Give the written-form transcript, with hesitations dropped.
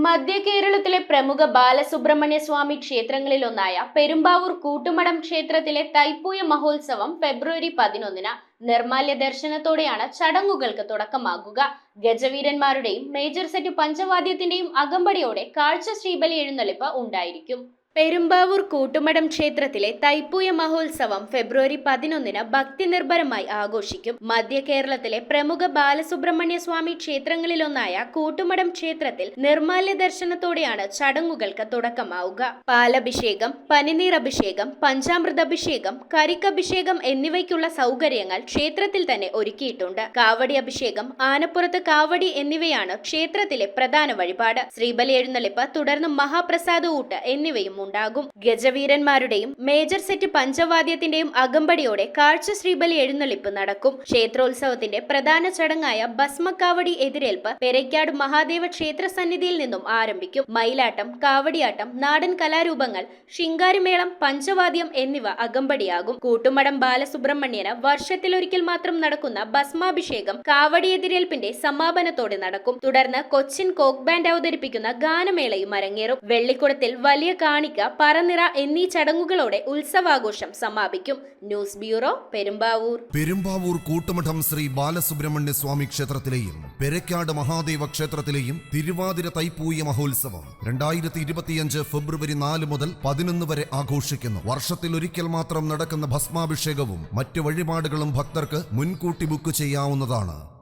മധ്യ കേരളത്തിലെ പ്രമുഖ ബാലസുബ്രഹ്മണ്യ സ്വാമി ക്ഷേത്രങ്ങളിലൊന്നായ പെരുമ്പാവൂർ കൂട്ടുമഠം ക്ഷേത്രത്തിലെ തൈപ്പൂയ മഹോത്സവം ഫെബ്രുവരി 11-ന് നിർമാല്യ ദർശനത്തോടെയാണ് ചടങ്ങുകൾക്ക് തുടക്കമാകുക. ഗജവീരന്മാരുടെയും മേജർ സെറ്റ് പഞ്ചവാദ്യത്തിന്റെയും അകമ്പടിയോടെ കാഴ്ച ശ്രീബലി എഴുന്നള്ളിപ്പ് ഉണ്ടായിരിക്കും. പെരുമ്പാവൂർ കൂട്ടുമഠം ക്ഷേത്രത്തിലെ തൈപ്പൂയ മഹോത്സവം ഫെബ്രുവരി 11-ന് ഭക്തി നിർഭരമായി ആഘോഷിക്കും. മധ്യ കേരളത്തിലെ പ്രമുഖ ബാലസുബ്രഹ്മണ്യ സ്വാമി ക്ഷേത്രങ്ങളിലൊന്നായ കൂട്ടുമഠം ക്ഷേത്രത്തിൽ നിർമാല്യ ദർശനത്തോടെയാണ് ചടങ്ങുകൾക്ക് തുടക്കമാവുക. പാലഭിഷേകം, പനിനീർ അഭിഷേകം, പഞ്ചാമൃതഭിഷേകം, കരിക്കഭിഷേകം എന്നിവയ്ക്കുള്ള സൗകര്യങ്ങൾ ക്ഷേത്രത്തിൽ തന്നെ ഒരുക്കിയിട്ടുണ്ട്. കാവടി അഭിഷേകം, ആനപ്പുറത്ത് കാവടി എന്നിവയാണ് ക്ഷേത്രത്തിലെ പ്രധാന വഴിപാട്. ശ്രീബലി എഴുന്നള്ളിപ്പ്, തുടർന്ന് മഹാപ്രസാദ ഊട്ട് എന്നിവയും ഉണ്ടാകും. ഗജവീരന്മാരുടെയും മേജർ സെറ്റ് പഞ്ചവാദ്യത്തിന്റെയും അകമ്പടിയോടെ കാഴ്ച ശ്രീബലി എഴുന്നള്ളിപ്പ് നടക്കും. ക്ഷേത്രോത്സവത്തിന്റെ പ്രധാന ചടങ്ങായ ഭസ്മക്കാവടി എതിരേൽപ്പ് പെരയ്ക്കാട് മഹാദേവ ക്ഷേത്ര സന്നിധിയിൽ നിന്നും ആരംഭിക്കും. മയിലാട്ടം, കാവടിയാട്ടം, നാടൻ കലാരൂപങ്ങൾ, ശിങ്കാരിമേളം, പഞ്ചവാദ്യം എന്നിവ അകമ്പടിയാകും. കൂട്ടുമഠം ബാലസുബ്രഹ്മണ്യന് വർഷത്തിലൊരിക്കൽ മാത്രം നടക്കുന്ന ഭസ്മാഭിഷേകം കാവടി എതിരേൽപ്പിന്റെ സമാപനത്തോടെ നടക്കും. തുടർന്ന് കൊച്ചിൻ കോക്ക് ബാൻഡ് അവതരിപ്പിക്കുന്ന ഗാനമേളയും അരങ്ങേറും. വെള്ളിക്കുടത്തിൽ വലിയ കാണിക്ക, പറനിറ എന്നീ ചടങ്ങുകളോടെ ഉത്സവാഘോഷം സമാപിക്കും. News bureau, Perumbavoor. പെരുമ്പാവൂർ കൂട്ടുമഠം ശ്രീ ബാലസുബ്രഹ്മണ്യ സ്വാമി ക്ഷേത്രത്തിലെയും പെരയ്ക്കാട് മഹാദേവ ക്ഷേത്രത്തിലെയും തിരുവാതിര തൈപ്പൂയ മഹോത്സവം 2025 ഫെബ്രുവരി 4 മുതൽ 11 വരെ ആഘോഷിക്കുന്നു. വർഷത്തിലൊരിക്കൽ മാത്രം നടക്കുന്ന ഭസ്മാഭിഷേകവും മറ്റു വഴിപാടുകളും ഭക്തർക്ക് മുൻകൂട്ടി ബുക്ക് ചെയ്യാവുന്നതാണ്.